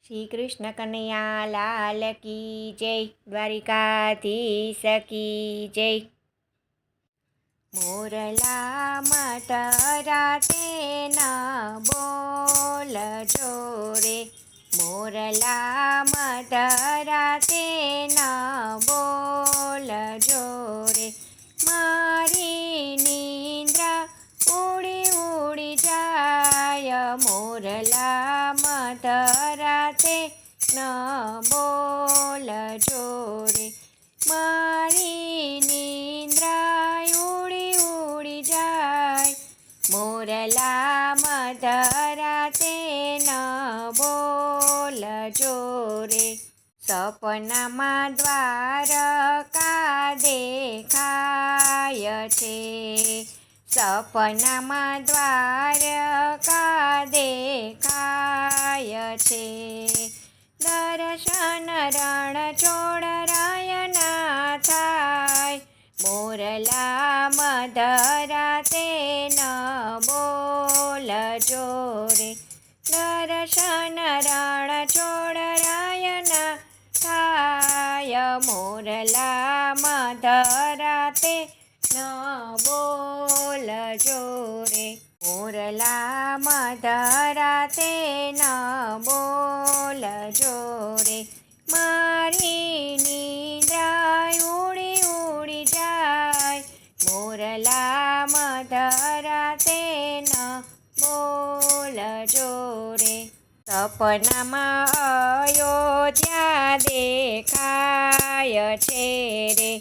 શ્રી કૃષ્ણ કનૈયા લાલ કી જય, દ્વારિકાધીશ કી જય. મોરલા મટરા તેના બોલજો રે, મોરલા મટરા તેના બોલજો રે. મારી નિંદ્રા ઉડી ઉડી જાય, મોરલા મટરા તે ન બોલજો રે. મારી નિંદ્રા ઉડી ઉડી જાય, મોરલા મધરા તે ન બોલજો રે. સપનામાં દ્વારકા દેખાય છે, સપનામાં દ્વારકા દેખાય છે. દર્શન રણછોડરાયના થાય, મોરલા મધરા તે ન બોલજો રે. દર્શન રણછોડરાયના થાય, મોરલા મધરા તે ન બોલજો રે. મોરલા મધરા તે ન બોલજો રે. મારી નિંદ્રા ઉડી ઉડી જાય, મોરલા મધરા તે ન બોલજો રે. સપનામાં અયોધ્યા દેખાય છે રે,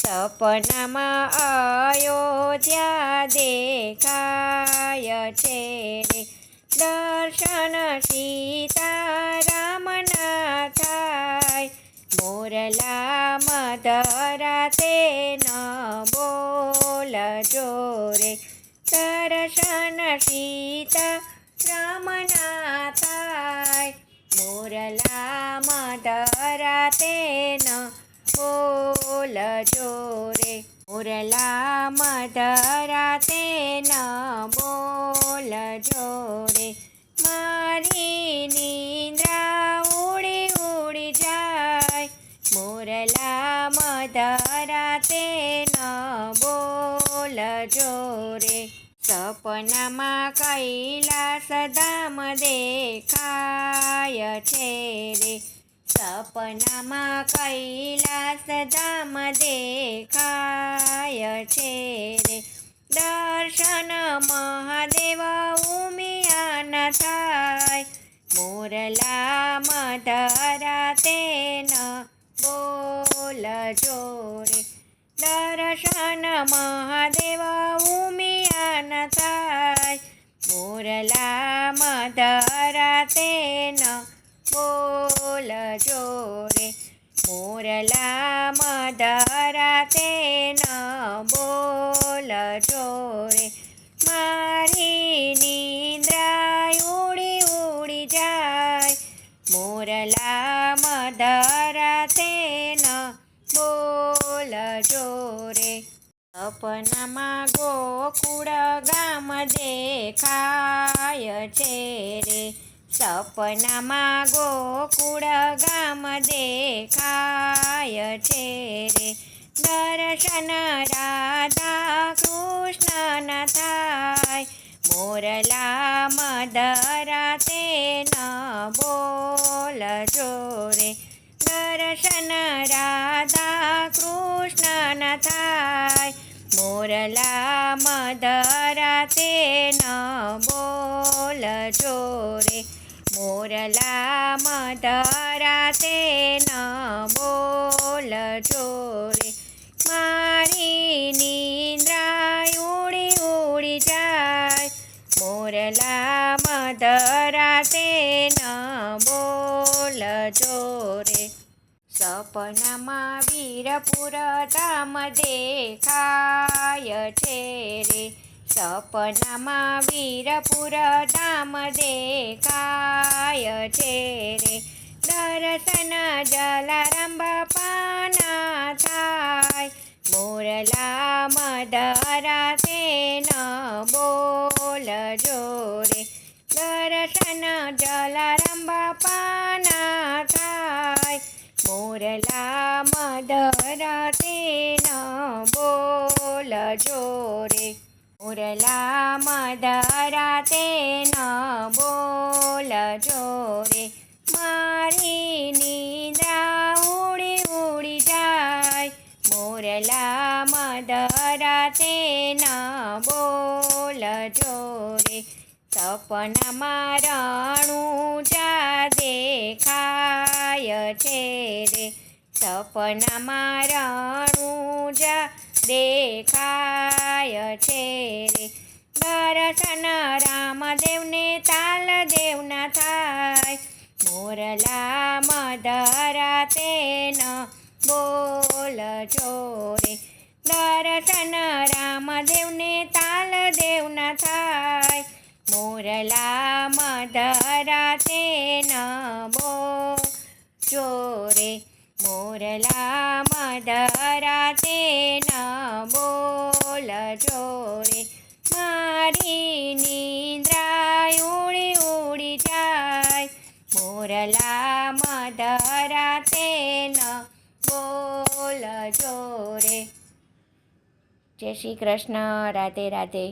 સપનામાં અયોધ્યા દેખાય છે રે. દર્શન સીતારામના થાય, મોરલા મધરા તે ન બોલજો રે. દર્શન સીતારામના થાય, મોરલા મધરા તે ન બોલજો રે. મોરલા મધરા તે ન બોલજો રે. મારી નિંદ્રા ઉડી ઉડી જાય, મોરલા મધરા તે ન બોલજો રે. સપનામાં કૈલાસ ધામ દેખાય છે રે, સપનામાં કૈલાસ ધામ દેખાય છે રે. દર્શન મહાદેવ ઉમિયાના થાય, મોરલા મધરા તે ન બોલજો રે. દર્શન મહાદેવ ઉમિયાના થાય, મોરલા મધરા તે ન બોલજો રે. મોરલા મધરા તે ન બોલજો રે. મારી નિંદ્રા ઉડી ઉડી જાય, મોરલા મધરા તે ન બોલજો રે. સપનામાં ગોકુળ ગામ દેખાય છે રે, સપનામાં ગોકુળ ગામ દેખાય છે રે. દર્શન રાધા કૃષ્ણના થાય, મોરલા મધરા તે ન બોલજો રે. દર્શન રાધા કૃષ્ણના થાય, મોરલા મધરા તે ન બોલજો રે. મોરલા મધરા તે ન બોલજો રે. મારી નિંદ્રા ઉડી ઉડી જાય, મોરલા મધરા તે ન બોલજો રે. સપનામાં વીરપુર ધામ દેખાય છે રે, સપનામાં વીરપુર ધામ દેખાય છે રે. દર્શન જલારામ બાપાના થાય, મોરલા મધરા તે ન બોલજો રે. દર્શન જલારામ બાપાના મોરલા મધરાતે ન બોલજો રે, મોરલા મધરાતે ન બોલજો રે, મારી નિંદ્રા ઉડી ઉડી જાય, મોરલા મધરાતે ન બોલજો રે, સપનામાં રણુજા દેખાય છે રે, સપનામાં રણુજા દેખાય છે રે, દર્શન રામદેવને તાલદેવના થાય, મોરલા મધરાતે ન બોલજો રે, દર્શન રામદેવને તાલદેવના થાય, મોરલા મધરાતે ન બોલજો રે, મોરલા મધરાતે ન બોલજો રે, મારી નિંદ્રા ઉડી ઉડી જાય, મોરલા મધરાતે ન બોલજો રે. જય શ્રી કૃષ્ણ. રાધે રાધે.